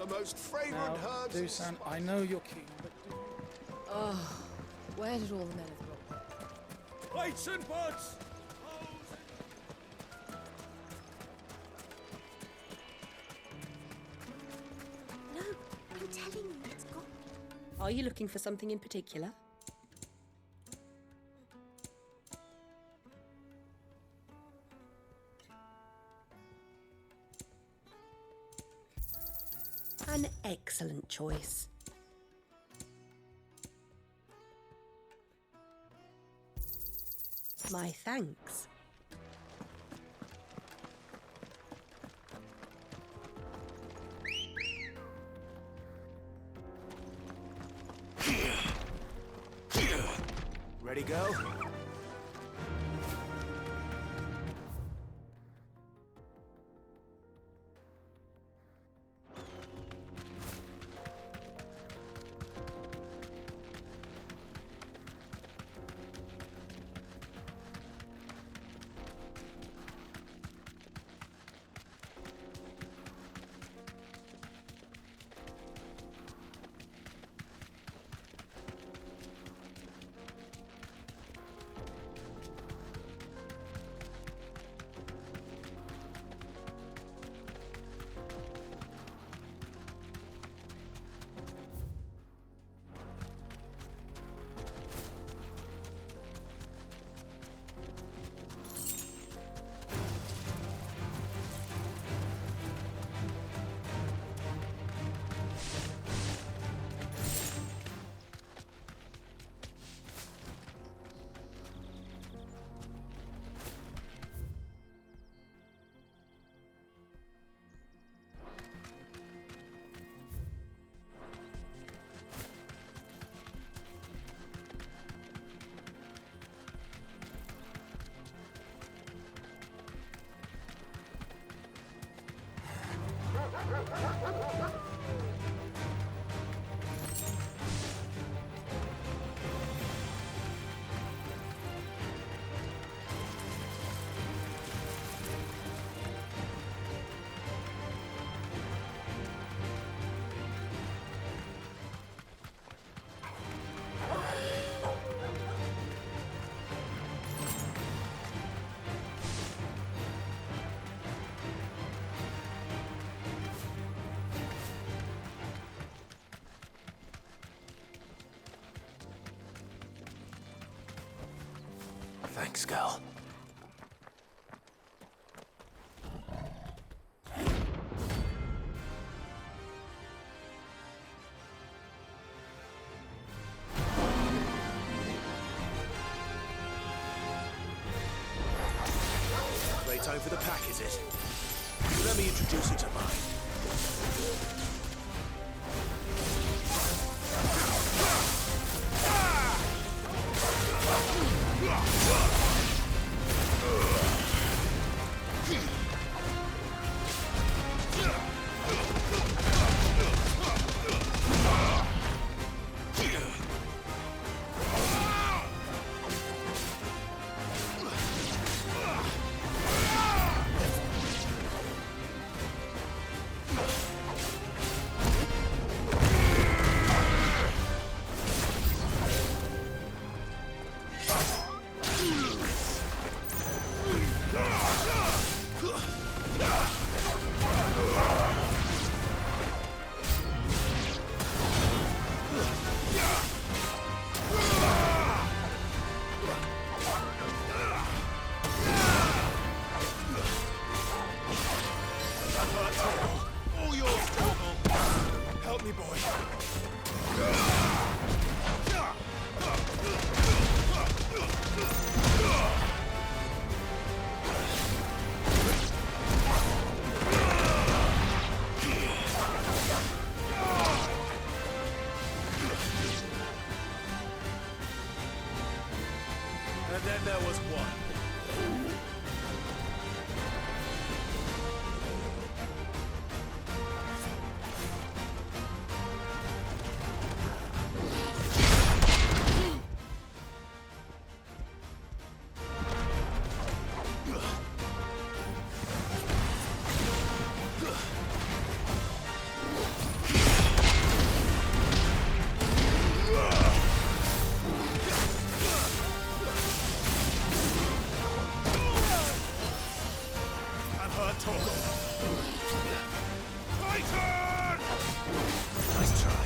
most fragrant Now, herbs. Dusan, I know you're keen, but Oh, where did all the men go? Plates and pots! No, I'm telling you, it's gone. Are you looking for something in particular? An excellent choice. My thanks. Ready, go? Thanks, girl. Playtime for the pack, is it? Let me introduce you to mine. All yours, Colonel. Help me, boy. Toggle. My turn! Nice try.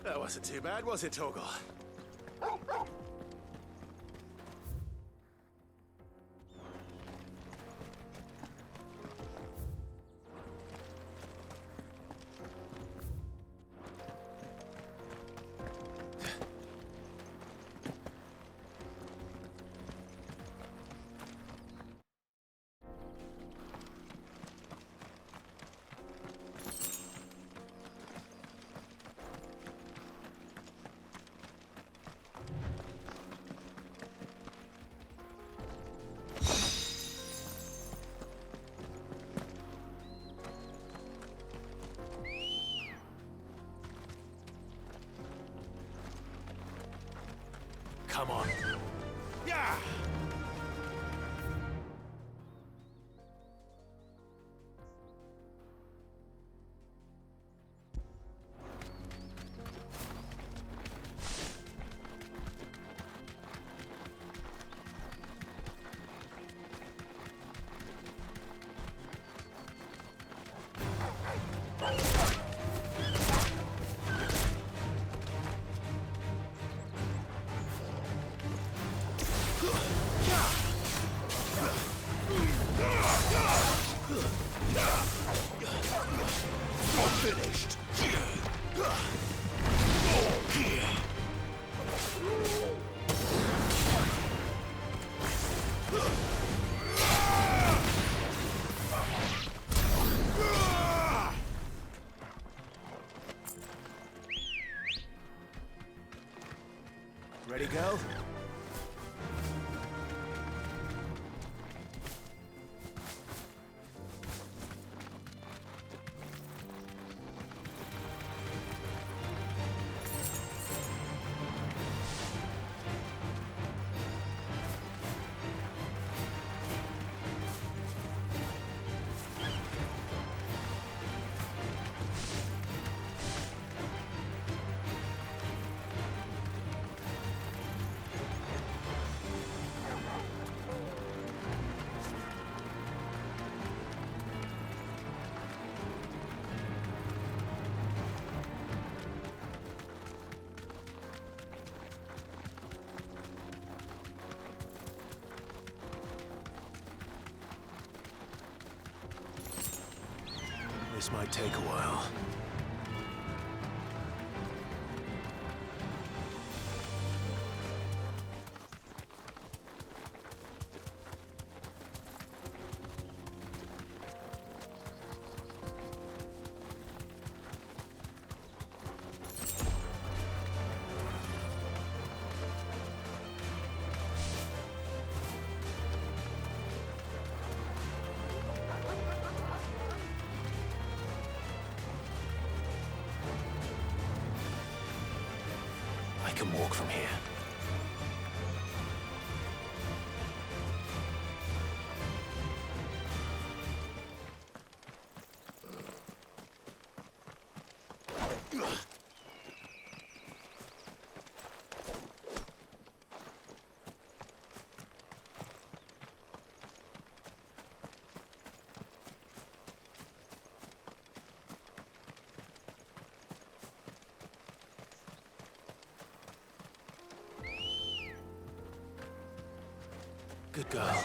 That wasn't too bad, was it, Toggle? Come on. Yeah! Finished. Ready, go? This might take a while. I can walk from here. Good girl.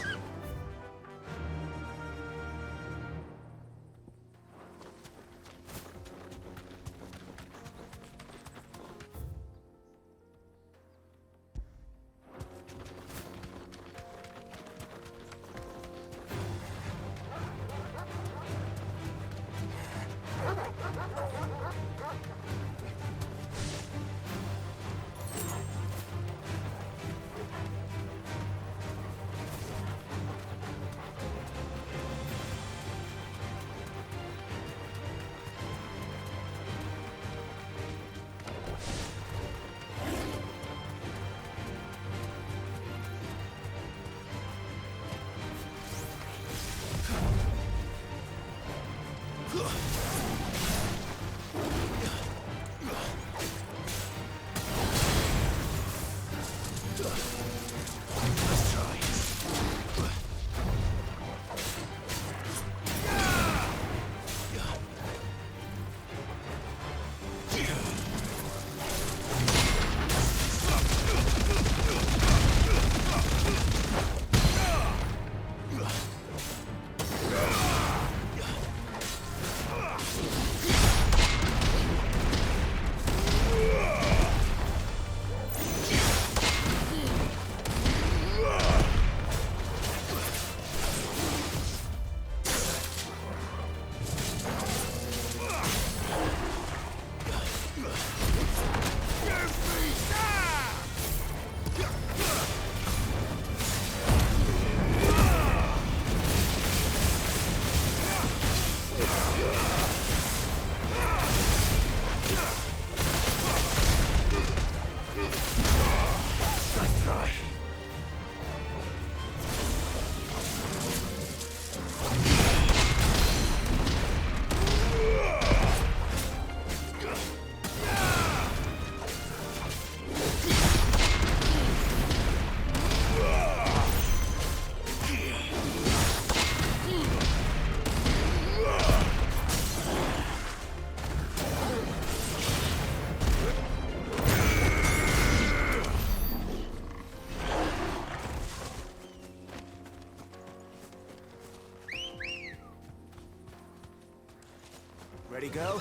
Ready, girl?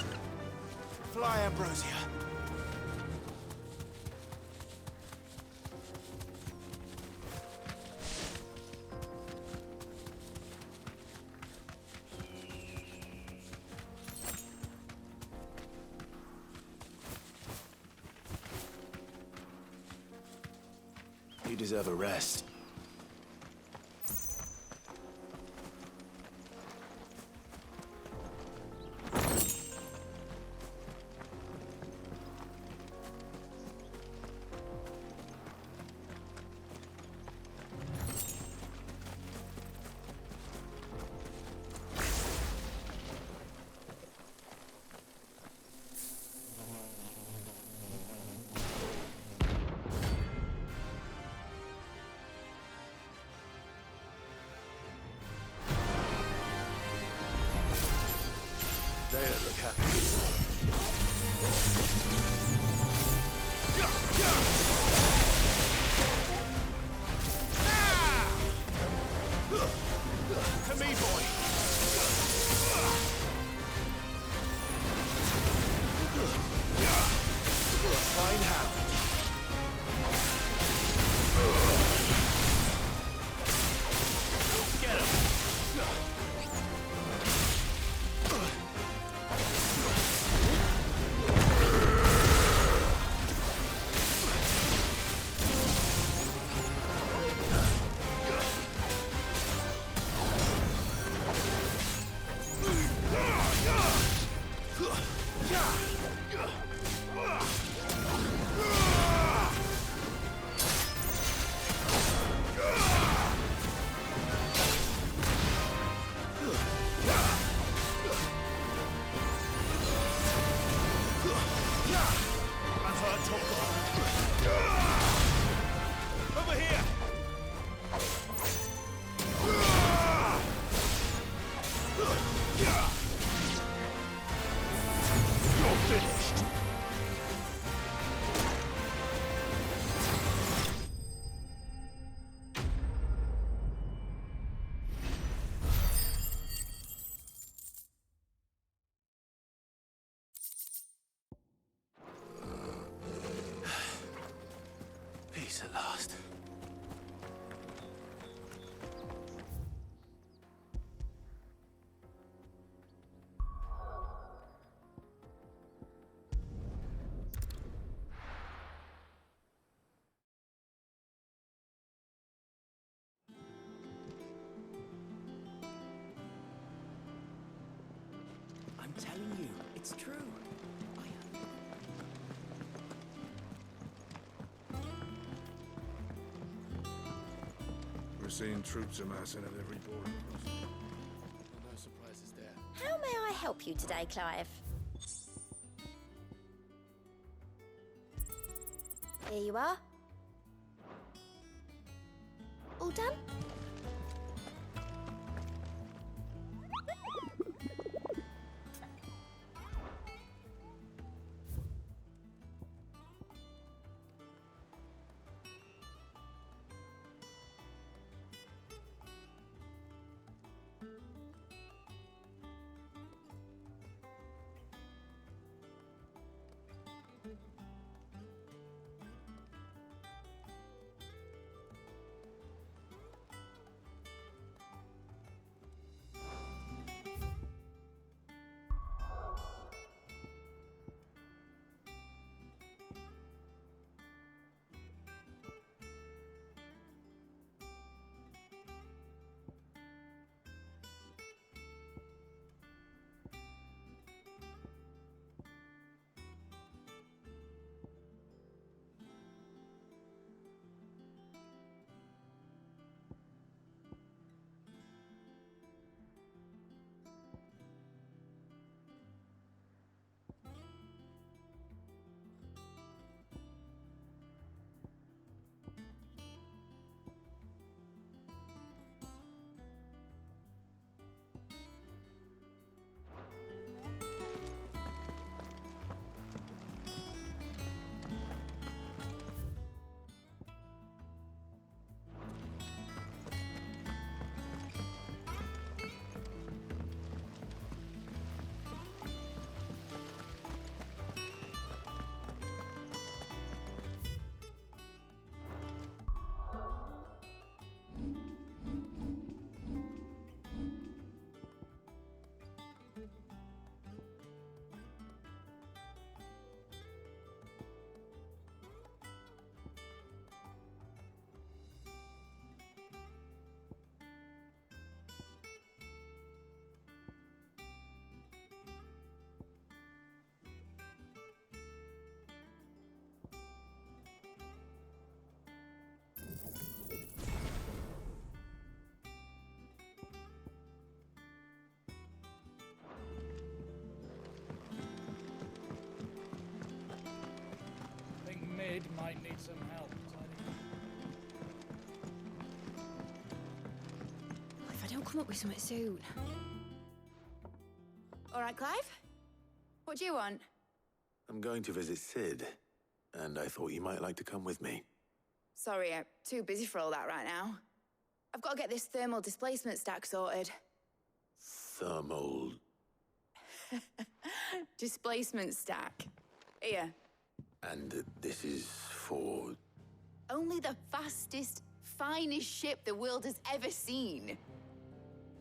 Fly, Ambrosia. You deserve a rest. They don't look happy. To me, boy. place at last. I'm telling you, it's true. We're seeing troops amassing at every border crossing. No surprises there. How may I help you today, Clive? Here you are. All done? I think mid might need some help. If I don't come up with something soon. All right, Clive? What do you want? I'm going to visit Sid, and I thought you might like to come with me. Sorry, I'm too busy for all that right now. I've got to get this thermal displacement stack sorted. Thermal... Displacement stack. Here. And this is for... Only the fastest, finest ship the world has ever seen.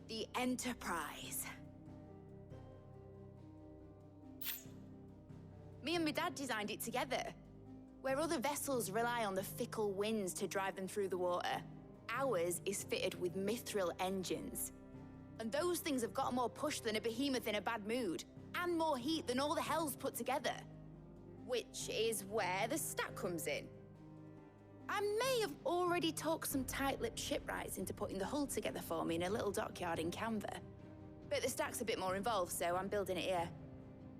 The Enterprise. Me and my dad designed it together. Where other vessels rely on the fickle winds to drive them through the water, ours is fitted with mithril engines. And those things have got more push than a behemoth in a bad mood, and more heat than all the hells put together. Which is where the stack comes in. I may have already talked some tight-lipped shipwrights into putting the hull together for me in a little dockyard in Canva. But the stack's a bit more involved, so I'm building it here.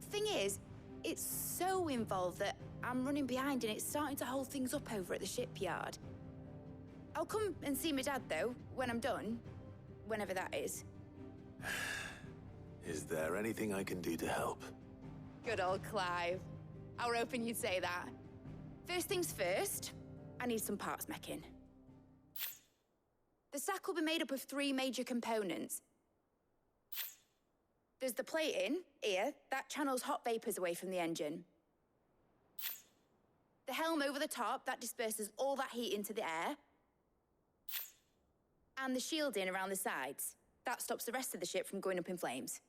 Thing is, it's so involved that I'm running behind and it's starting to hold things up over at the shipyard. I'll come and see my dad, though, when I'm done. Whenever that is. Is there anything I can do to help? Good old Clive. I were hoping you'd say that. First things first, I need some parts meching. The stack will be made up of 3 major components. There's the plating, here, that channels hot vapors away from the engine. The helm over the top, that disperses all that heat into the air. And the shielding around the sides. That stops the rest of the ship from going up in flames.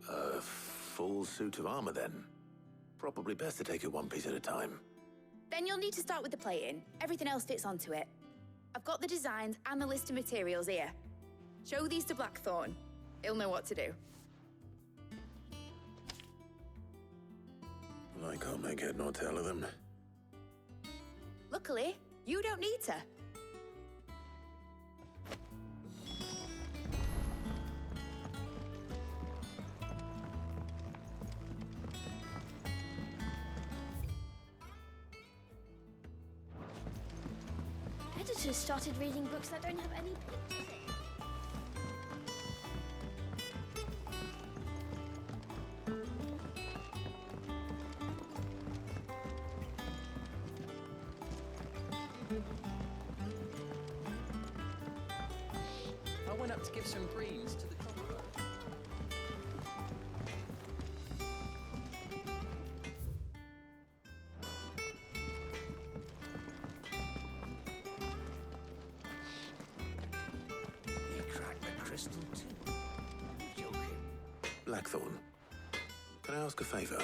A full suit of armor, then. Probably best to take it one piece at a time. Then you'll need to start with the plating. Everything else fits onto it. I've got the designs and the list of materials here. Show these to Blackthorn. He'll know what to do. I can't make head nor tail of them. Luckily, you don't need to. Editors started reading books that don't have any pictures in. I went up to give some greens to the crocodile. You cracked the crystal too. You're joking. Blackthorn, can I ask a favor?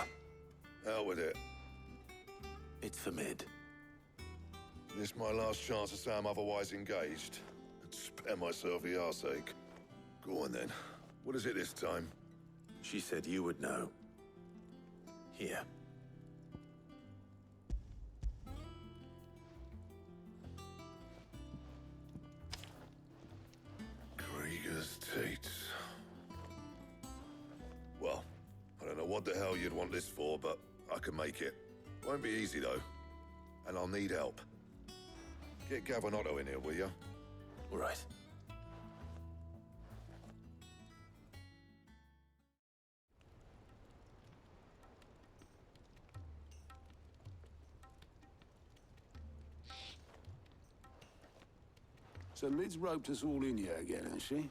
Out with it. It's for Mid. This my last chance to say I'm otherwise engaged. I'd spare myself the arseache. Go on then. What is it this time? She said you would know. Here. Krieger's Tates. Well, I don't know what the hell you'd want this for, but I can make it. Won't be easy though. And I'll need help. Get Gavin-Otto in here, will you? All right. So Mid's roped us all in here again, hasn't she?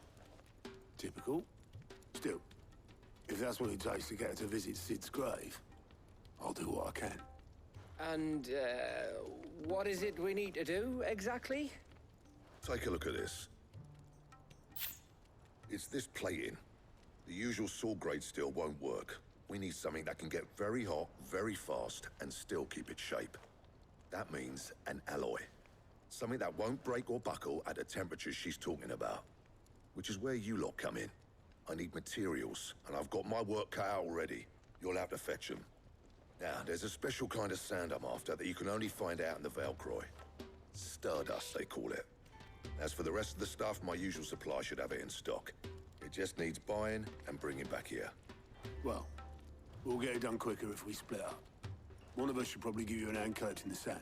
Typical. Still, if that's what it takes to get her to visit Sid's grave, I'll do what I can. And, what is it we need to do, exactly? Take a look at this. It's this plating. The usual sword-grade steel won't work. We need something that can get very hot, very fast, and still keep its shape. That means an alloy. Something that won't break or buckle at the temperatures she's talking about. Which is where you lot come in. I need materials, and I've got my work cut out already. You'll have to fetch them. Now, there's a special kind of sand I'm after that you can only find out in the Velcroy. Stardust, they call it. As for the rest of the stuff, my usual supply should have it in stock. It just needs buying and bringing back here. Well, we'll get it done quicker if we split up. One of us should probably give you an hand collecting the sand.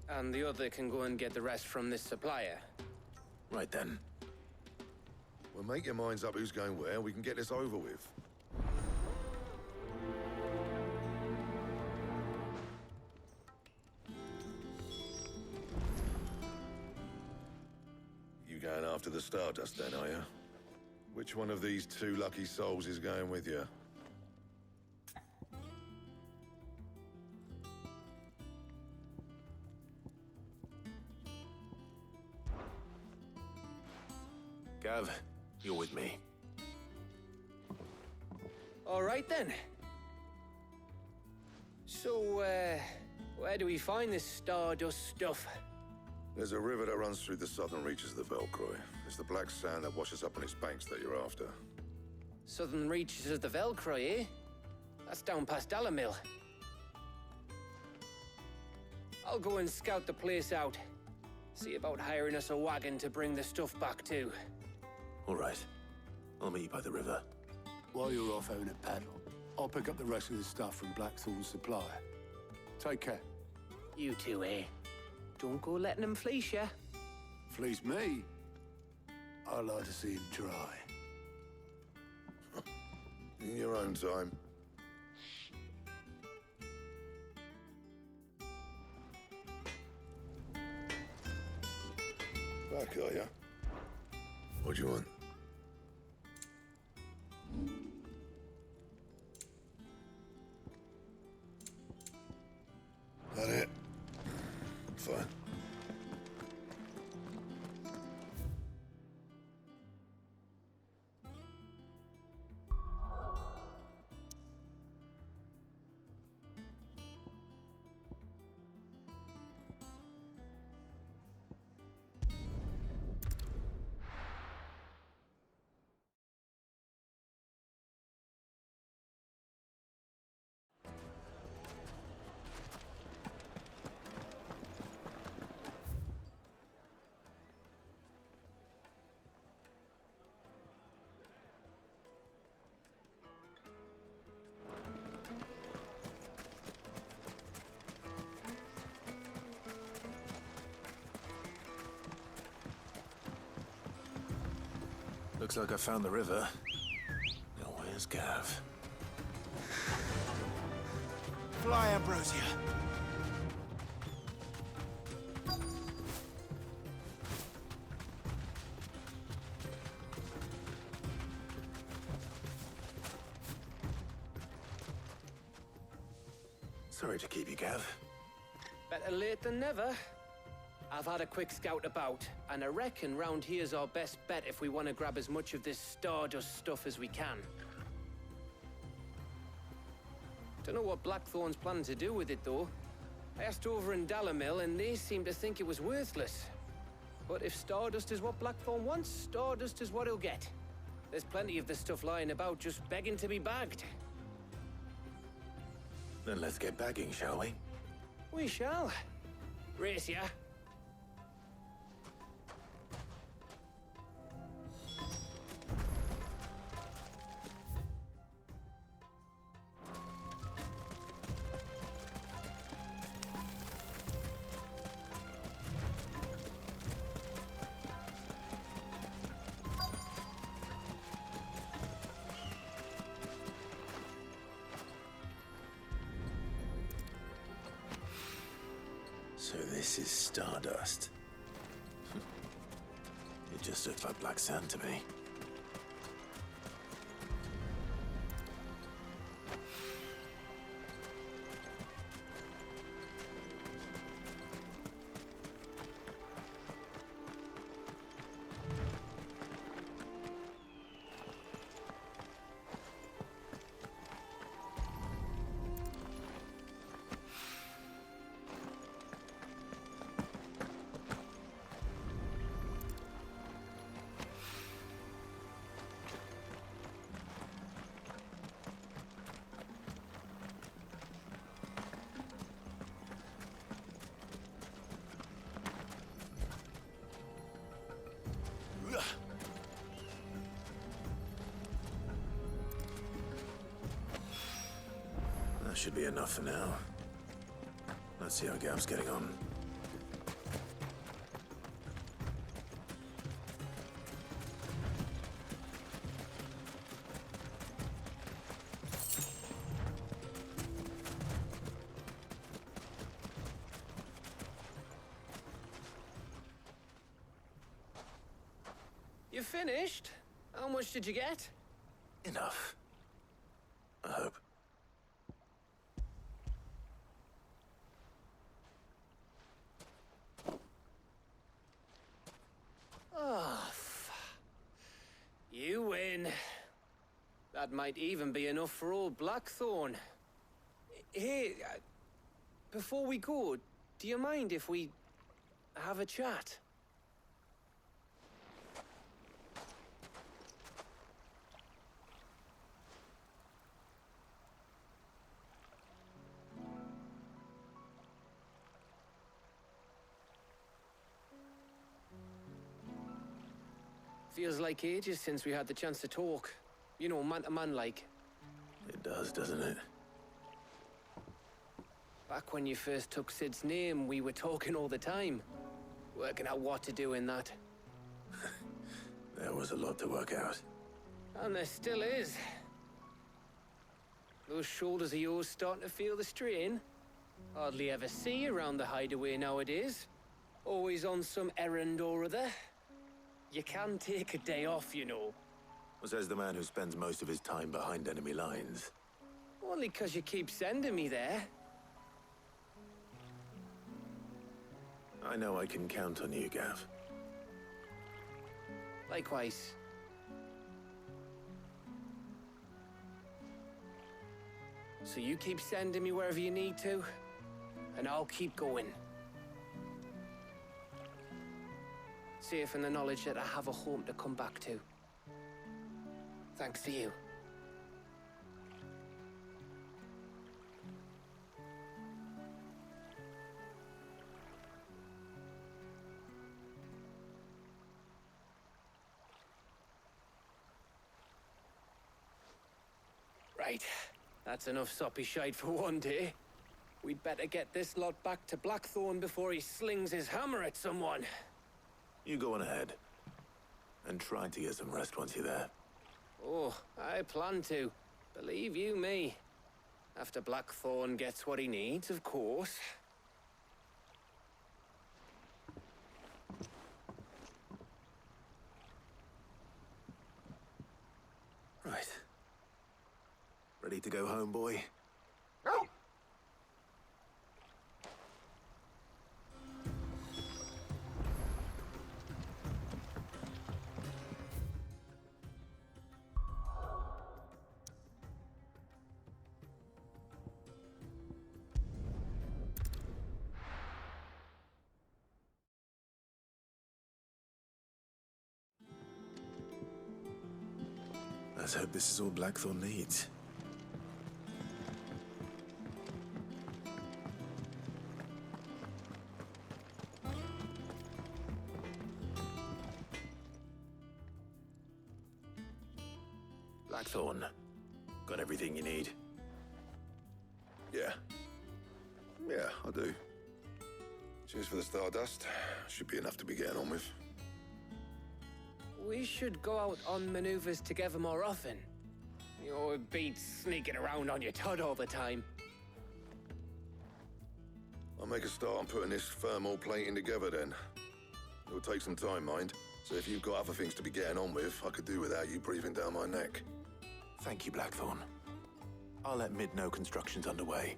And the other can go and get the rest from this supplier. Right then. Well, make your minds up who's going where, we can get this over with. You going after the Stardust then, are you? Which one of these two lucky souls is going with you? Gav, you're with me. All right, then. So, where do we find this Stardust stuff? There's a river that runs through the southern reaches of the Velcroy. It's the black sand that washes up on its banks that you're after. Southern reaches of the Velcroy, eh? That's down past Alamil. I'll go and scout the place out. See about hiring us a wagon to bring the stuff back to. All right. I'll meet you by the river. While you're off having a paddle, I'll pick up the rest of the stuff from Blackthorn's supplier. Take care. You two, eh? Don't go letting them fleece ya. Fleece me? I like to see him try. In your own time. Back, are ya? What do you want? fine. Looks like I found the river. Now where's Gav? Fly, Ambrosia! Sorry to keep you, Gav. Better late than never. I've had a quick scout about, and I reckon round here's our best bet if we want to grab as much of this Stardust stuff as we can. Don't know what Blackthorn's planning to do with it, though. I asked over in Dalamil, and they seem to think it was worthless. But if Stardust is what Blackthorn wants, Stardust is what he'll get. There's plenty of this stuff lying about, just begging to be bagged. Then let's get bagging, shall we? We shall. Race ya. So this is Stardust. It just looks like black sand to me. That should be enough for now. Let's see how Gav's getting on. You finished? How much did you get? Enough. I hope. You win. That might even be enough for old Blackthorn. Hey, before we go, do you mind if we have a chat? Feels like ages since we had the chance to talk. You know, man to man like. It does, doesn't it? Back when you first took Sid's name, we were talking all the time. Working out what to do in that. There was a lot to work out. And there still is. Those shoulders of yours starting to feel the strain. Hardly ever see you around the hideaway nowadays. Always on some errand or other. You can take a day off, you know. Says the man who spends most of his time behind enemy lines. Only 'cause you keep sending me there. I know I can count on you, Gav. Likewise. So you keep sending me wherever you need to, and I'll keep going. Safe in the knowledge that I have a home to come back to. Thanks to you. Right. That's enough soppy shite for one day. We'd better get this lot back to Blackthorn before he slings his hammer at someone. You go on ahead. And try to get some rest once you're there. Oh, I plan to. Believe you me. After Blackthorn gets what he needs, of course. Right. Ready to go home, boy? Let's hope this is all Blackthorn needs. Blackthorn, got everything you need? Yeah. Yeah, I do. Cheers for the Stardust. Should be enough to be getting on with. We should go out on maneuvers together more often. You're beat sneaking around on your Todd all the time. I'll make a start on putting this thermal plating together then. It'll take some time, mind. So if you've got other things to be getting on with, I could do without you breathing down my neck. Thank you, Blackthorn. I'll let Mid know construction's underway.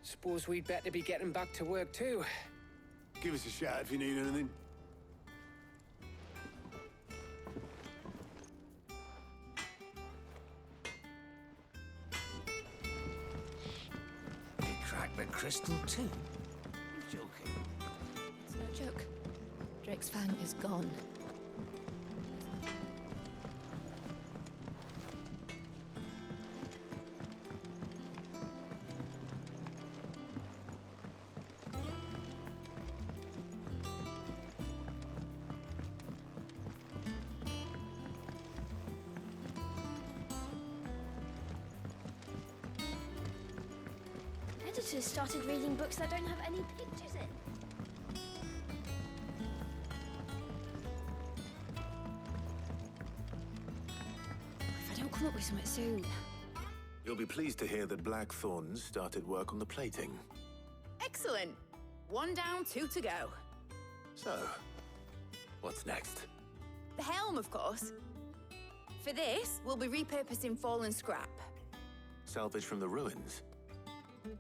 Suppose we'd better be getting back to work too. Give us a shout if you need anything. You cracked the crystal too? You're joking. It's no joke. Drake's Fang is gone. Editors started reading books that don't have any pictures in. If I don't come up with something soon. You'll be pleased to hear that Blackthorn's started work on the plating. Excellent. 1 down, 2 to go. So, what's next? The helm, of course. For this, we'll be repurposing fallen scrap. Salvage from the ruins?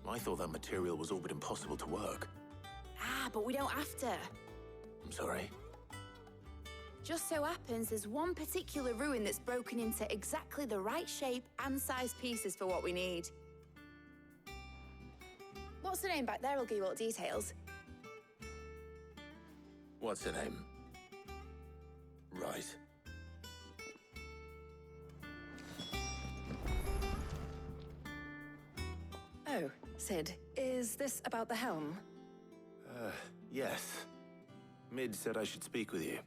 I thought that material was all but impossible to work. Ah, but we don't have to. I'm sorry. Just so happens there's one particular ruin that's broken into exactly the right shape and size pieces for what we need. What's the name back there? I'll give you all the details. What's her name? Right. Oh, Sid, is this about the helm? Yes. Mid said I should speak with you.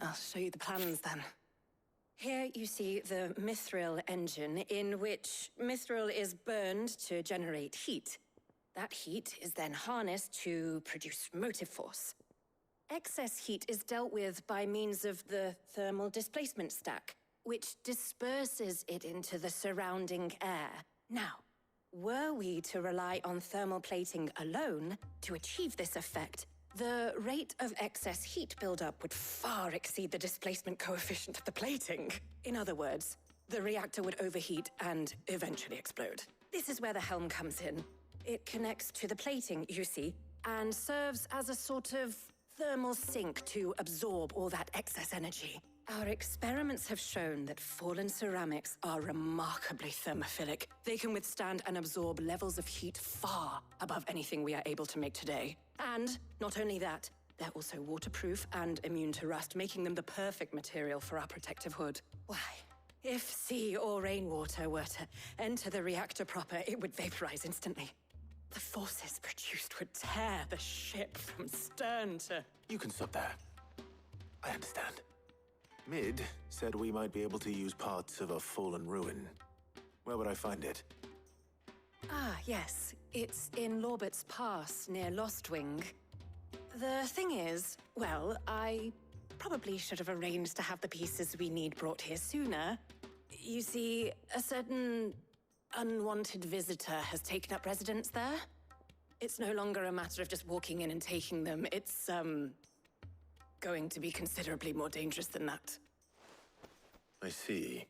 I'll show you the plans then. Here you see the mithril engine, in which mithril is burned to generate heat. That heat is then harnessed to produce motive force. Excess heat is dealt with by means of the thermal displacement stack, which disperses it into the surrounding air. Now, were we to rely on thermal plating alone to achieve this effect, the rate of excess heat buildup would far exceed the displacement coefficient of the plating. In other words, the reactor would overheat and eventually explode. This is where the helm comes in. It connects to the plating, you see, and serves as a sort of thermal sink to absorb all that excess energy. Our experiments have shown that fallen ceramics are remarkably thermophilic. They can withstand and absorb levels of heat far above anything we are able to make today. And not only that, they're also waterproof and immune to rust, making them the perfect material for our protective hood. Why? If sea or rainwater were to enter the reactor proper, it would vaporize instantly. The forces produced would tear the ship from stern to... You can stop there. I understand. Mid said we might be able to use parts of a fallen ruin. Where would I find it? Ah, yes. It's in Lorbert's Pass, near Lostwing. The thing is, well, I probably should have arranged to have the pieces we need brought here sooner. You see, a certain unwanted visitor has taken up residence there. It's no longer a matter of just walking in and taking them. It's, going to be considerably more dangerous than that. I see.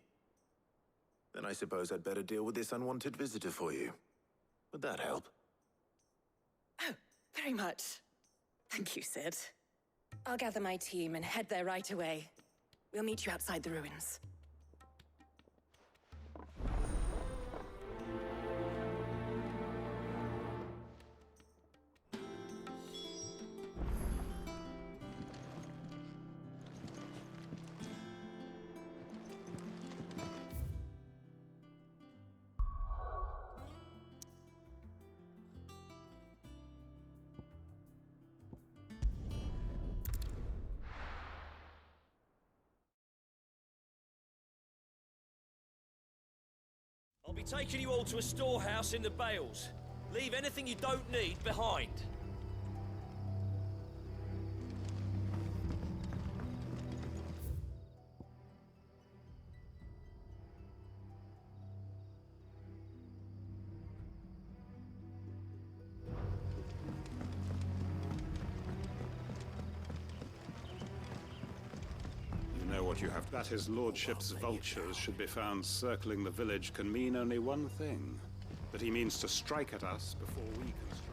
Then I suppose I'd better deal with this unwanted visitor for you. Would that help? Oh, very much. Thank you, Sid. I'll gather my team and head there right away. We'll meet you outside the ruins. I'll be taking you all to a storehouse in the Bales. Leave anything you don't need behind. What you have, that his lordship's vultures should be found circling the village, can mean only one thing: that he means to strike at us before we can strike.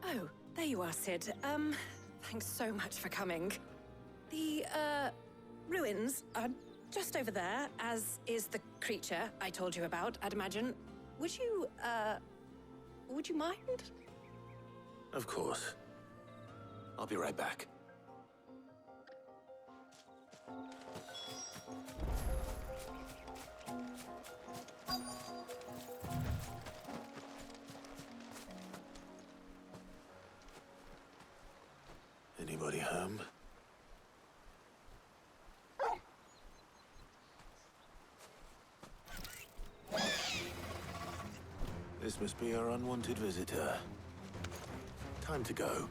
Oh, there you are, Sid. Thanks so much for coming. The, ruins are just over there, as is the creature I told you about, I'd imagine. Would you mind? Of course. I'll be right back. Anybody home? This must be our unwanted visitor. Time to go.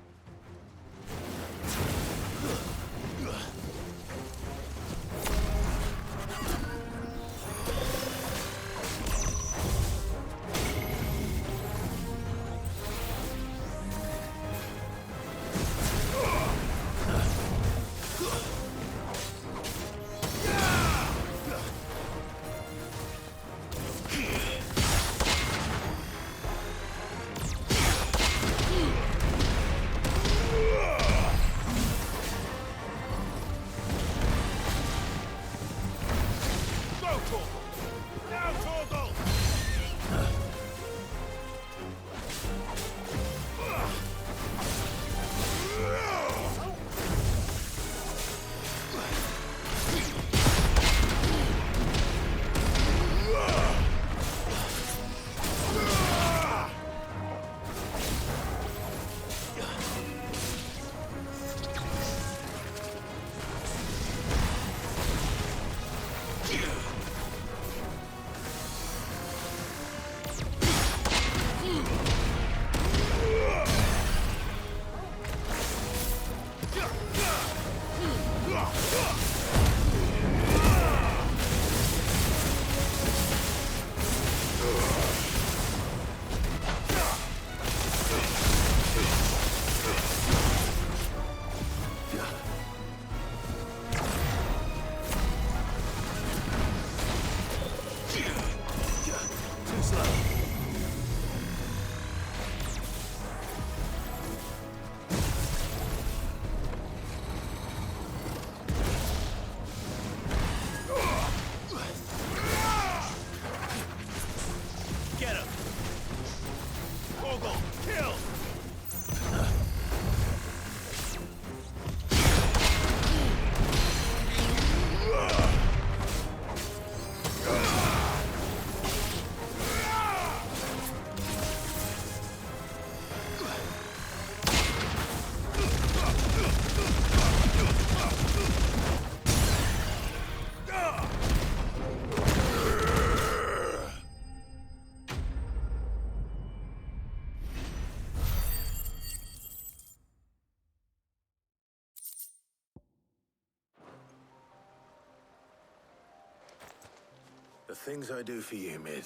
The things I do for you, Mid.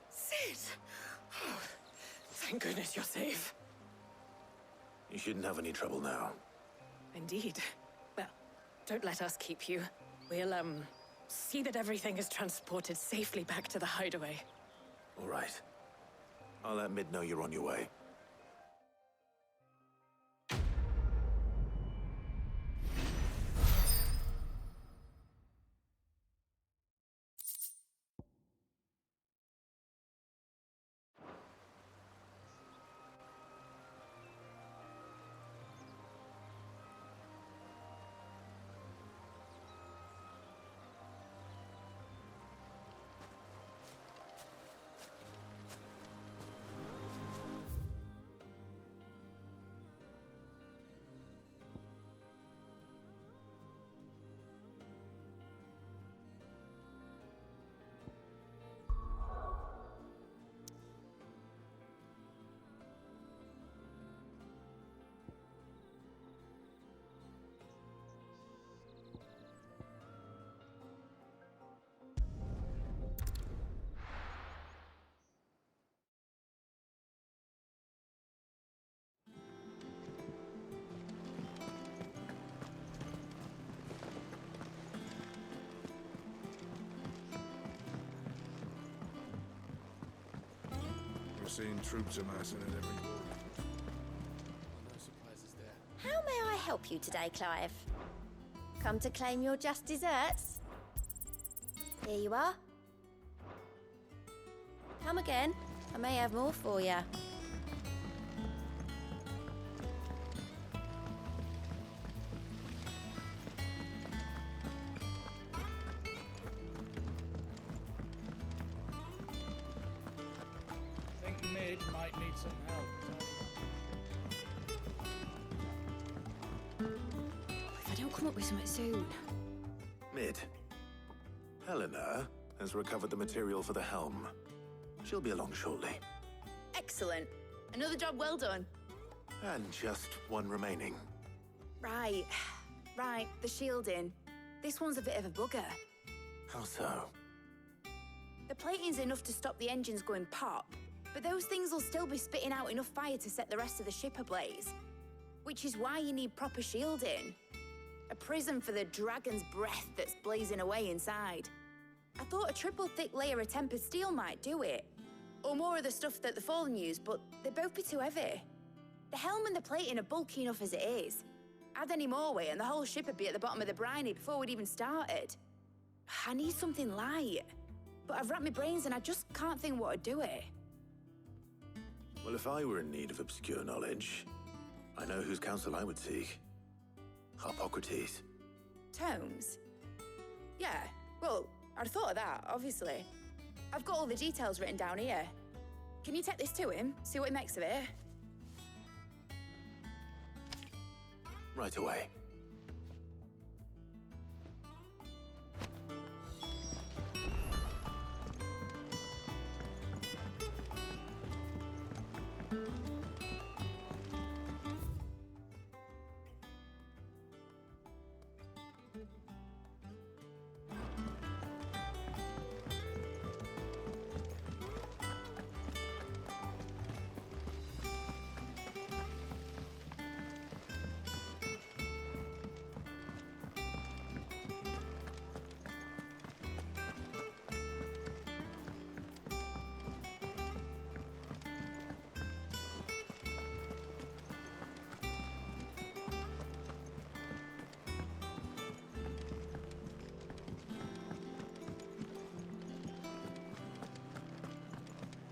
Sid! Oh, thank goodness you're safe. You shouldn't have any trouble now. Indeed. Well, don't let us keep you. We'll, see that everything is transported safely back to the hideaway. All right. I'll let Mid know you're on your way. We're seeing troops amassing at every border. No surprises there. How may I help you today, Clive? Come to claim your just desserts? Here you are. Come again. I may have more for you. need some help. If I don't come up with something soon. Mid. Helena has recovered the material for the helm. She'll be along shortly. Excellent. Another job well done. And just one remaining. Right. Right, the shielding. This one's a bit of a bugger. How so? The plating's enough to stop the engines going pop, but those things will still be spitting out enough fire to set the rest of the ship ablaze. Which is why you need proper shielding. A prison for the dragon's breath that's blazing away inside. I thought a triple thick layer of tempered steel might do it. Or more of the stuff that the Fallen use, but they'd both be too heavy. The helm and the plating are bulky enough as it is. Add any more weight and the whole ship would be at the bottom of the briny before we'd even started. I need something light. But I've racked my brains and I just can't think what would do it. Well, if I were in need of obscure knowledge, I know whose counsel I would seek. Harpocrates. Tomes? Yeah, well, I'd thought of that, obviously. I've got all the details written down here. Can you take this to him, see what he makes of it? Right away.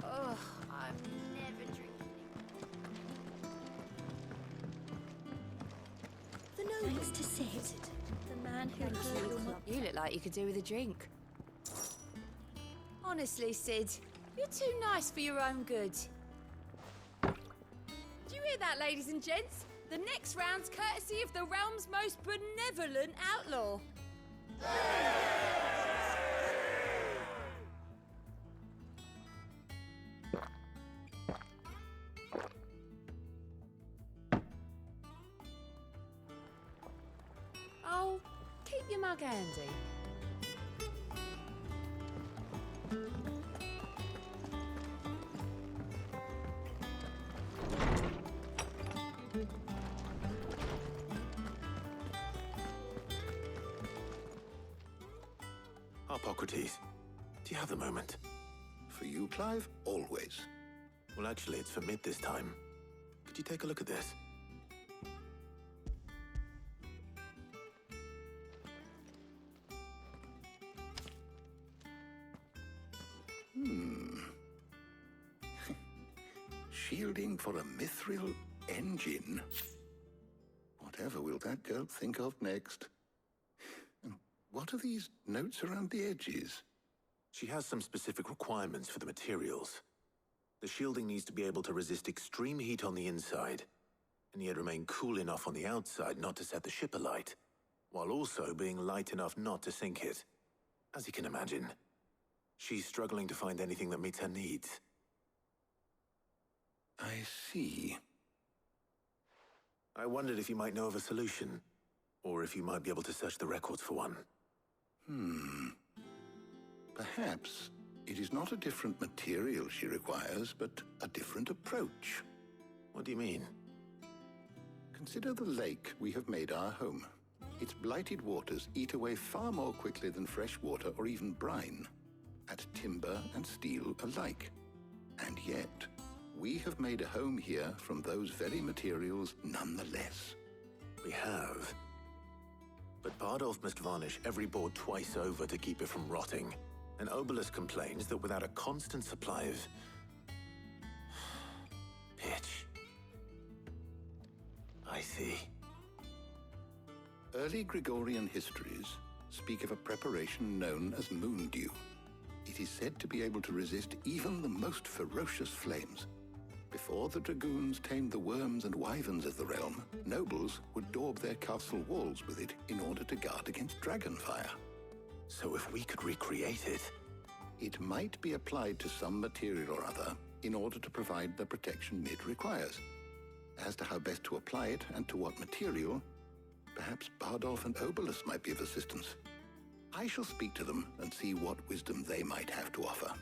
Oh, I'm never drinking. The nobles to sit. The man who heard your mother. You look like you could do with a drink. Honestly, Sid, you're too nice for your own good. Do you hear that, ladies and gents? The next round's courtesy of the realm's most benevolent outlaw. Oh, keep your mug handy. Harpocrates, do you have the moment? For you, Clive, always. Well, actually, it's for Mid this time. Could you take a look at this? Shielding for a mithril engine. Whatever will that girl think of next? And what are these notes around the edges? She has some specific requirements for the materials. The shielding needs to be able to resist extreme heat on the inside, and yet remain cool enough on the outside not to set the ship alight, while also being light enough not to sink it. As you can imagine, she's struggling to find anything that meets her needs. I see. I wondered if you might know of a solution, or if you might be able to search the records for one. Perhaps it is not a different material she requires, but a different approach. What do you mean? Consider the lake we have made our home. Its blighted waters eat away far more quickly than fresh water or even brine, at timber and steel alike. And yet, we have made a home here from those very materials nonetheless. We have. But Bardolph must varnish every board twice over to keep it from rotting. And Obelisk complains that without a constant supply of pitch. I see. Early Gregorian histories speak of a preparation known as moon dew. It is said to be able to resist even the most ferocious flames. Before the dragoons tamed the worms and wyverns of the realm, nobles would daub their castle walls with it in order to guard against dragon fire. So if we could recreate it... It might be applied to some material or other in order to provide the protection it requires. As to how best to apply it and to what material, perhaps Bardolph and Obolus might be of assistance. I shall speak to them and see what wisdom they might have to offer.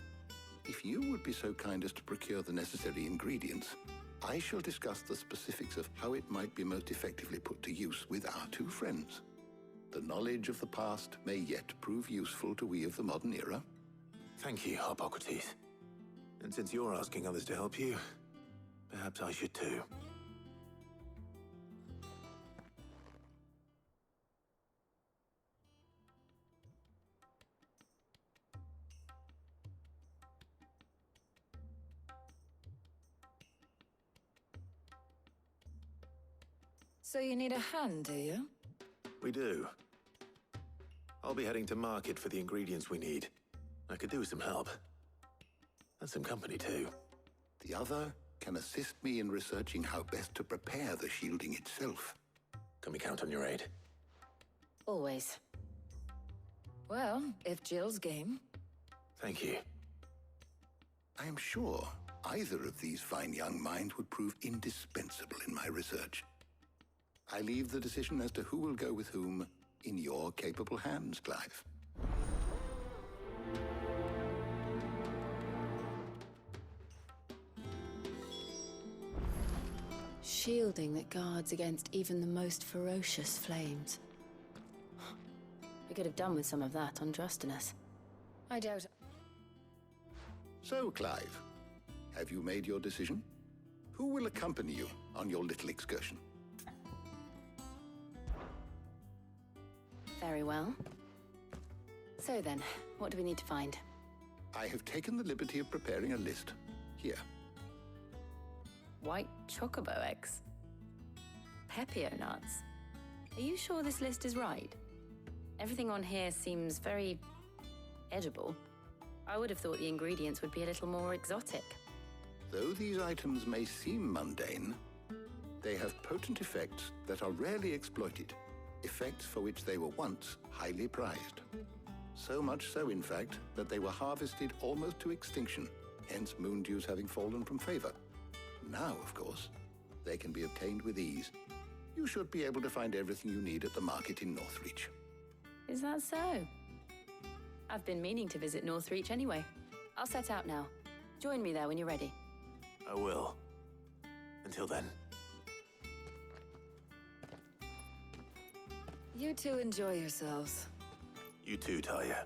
If you would be so kind as to procure the necessary ingredients, I shall discuss the specifics of how it might be most effectively put to use with our two friends. The knowledge of the past may yet prove useful to we of the modern era. Thank you, Hippocrates. And since you're asking others to help you, perhaps I should too. So you need a hand, do you? We do. I'll be heading to market for the ingredients we need. I could do with some help. And some company, too. The other can assist me in researching how best to prepare the shielding itself. Can we count on your aid? Always. Well, if Jill's game. Thank you. I am sure either of these fine young minds would prove indispensable in my research. I leave the decision as to who will go with whom in your capable hands, Clive. Shielding that guards against even the most ferocious flames. We could have done with some of that on Justinus. I doubt... So, Clive, have you made your decision? Who will accompany you on your little excursion? Very well. So then, what do we need to find? I have taken the liberty of preparing a list. Here. White chocobo eggs. Pepio nuts. Are you sure this list is right? Everything on here seems very... edible. I would have thought the ingredients would be a little more exotic. Though these items may seem mundane, they have potent effects that are rarely exploited. Effects for which they were once highly prized. So much so, in fact, that they were harvested almost to extinction, hence moon dews having fallen from favor. Now, of course, they can be obtained with ease. You should be able to find everything you need at the market in Northreach. Is that so? I've been meaning to visit Northreach anyway. I'll set out now. Join me there when you're ready. I will. Until then. You two enjoy yourselves. You too, Talia.